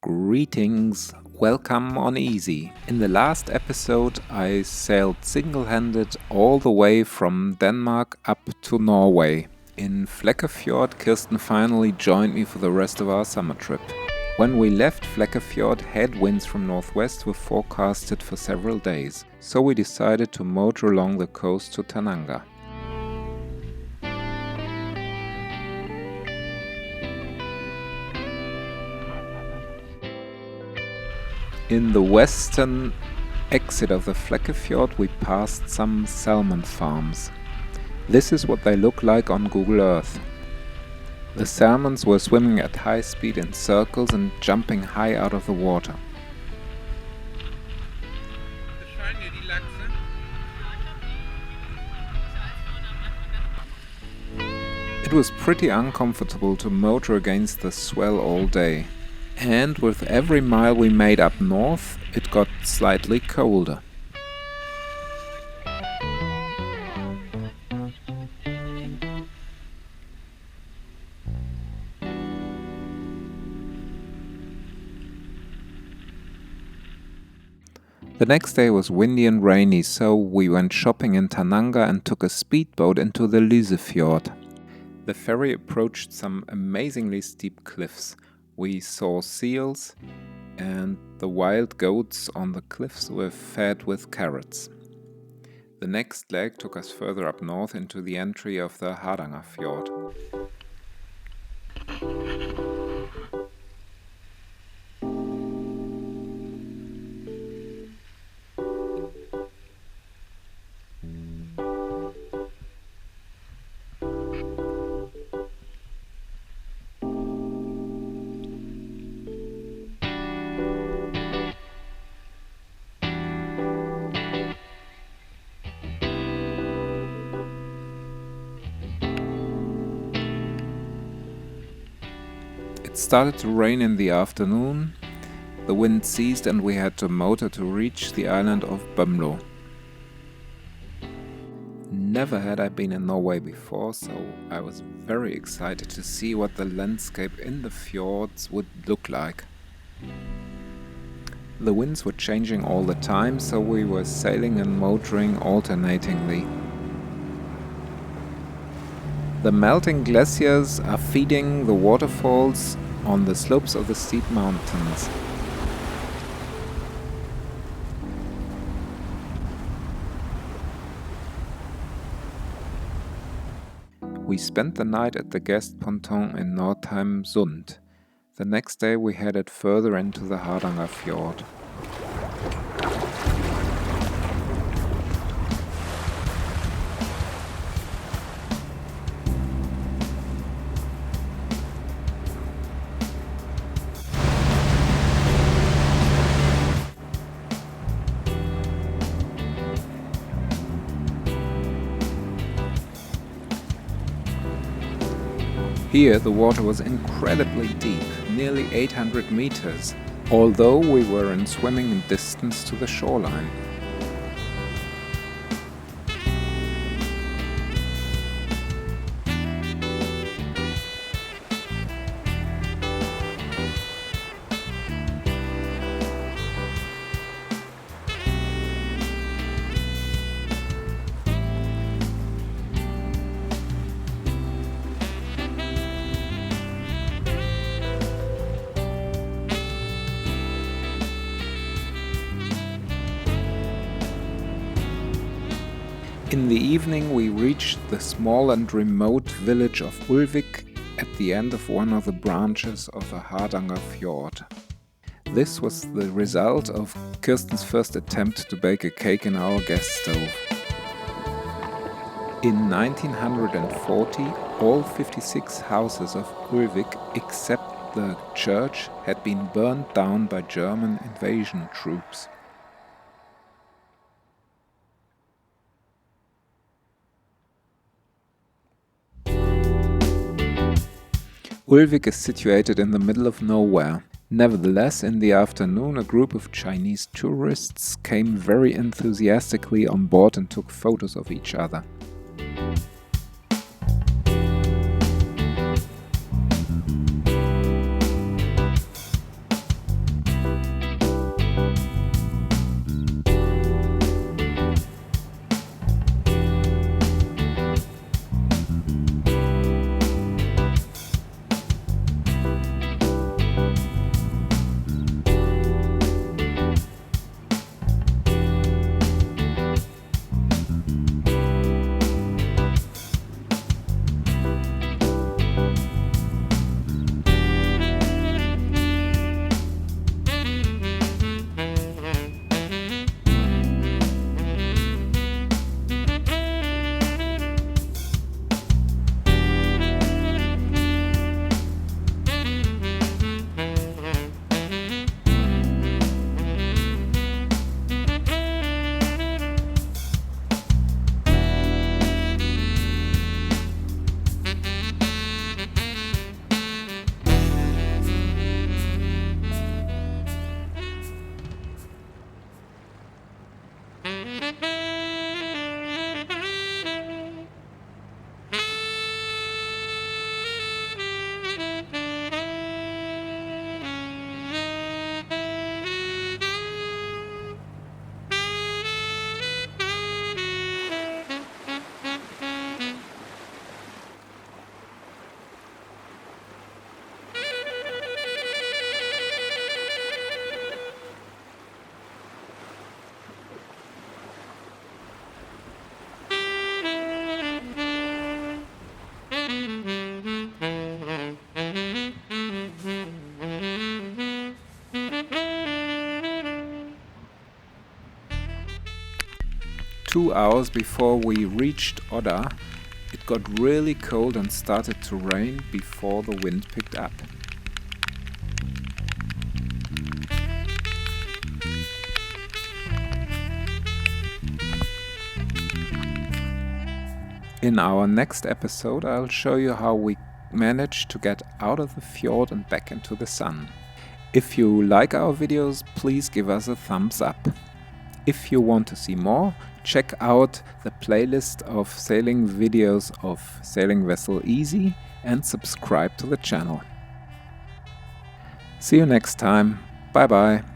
Greetings, welcome on Easy. In the last episode I sailed single-handed all the way from Denmark up to Norway. In Flekkefjord, Kirsten finally joined me for the rest of our summer trip. When we left Flekkefjord, headwinds from northwest were forecasted for several days, so we decided to motor along the coast to Tananger. In the western exit of the Flekkefjord we passed some salmon farms. This is what they look like on Google Earth. The salmons were swimming at high speed in circles and jumping high out of the water. It was pretty uncomfortable to motor against the swell all day. And with every mile we made up north, it got slightly colder. The next day was windy and rainy, so we went shopping in Tananger and took a speedboat into the Lysefjord. The ferry approached some amazingly steep cliffs. We saw seals, and the wild goats on the cliffs were fed with carrots. The next leg took us further up north into the entry of the Hardanger Fjord. It started to rain in the afternoon, the wind ceased and we had to motor to reach the Island of Bømlo. Never had I been in Norway before, so I was very excited to see what the landscape in the fjords would look like. The winds were changing all the time, so we were sailing and motoring alternatingly. The melting glaciers are feeding the waterfalls on the slopes of the steep mountains. We spent the night at the guest ponton in Northeimsund. The next day we headed further into the Hardanger Fjord. Here the water was incredibly deep, nearly 800 meters, although we were in swimming distance to the shoreline. In the evening we reached the small and remote village of Ulvik at the end of one of the branches of the Hardanger Fjord. This was the result of Kirsten's first attempt to bake a cake in our gas stove. In 1940, all 56 houses of Ulvik except the church had been burned down by German invasion troops. Ulvik is situated in the middle of nowhere. Nevertheless, in the afternoon a group of Chinese tourists came very enthusiastically on board and took photos of each other. Two hours before we reached Odda, it got really cold and started to rain before the wind picked up. In our next episode, I'll show you how we managed to get out of the fjord and back into the sun. If you like our videos, please give us a thumbs up. If you want to see more, check out the playlist of sailing videos of Sailing Vessel Easy and subscribe to the channel. See you next time. Bye bye.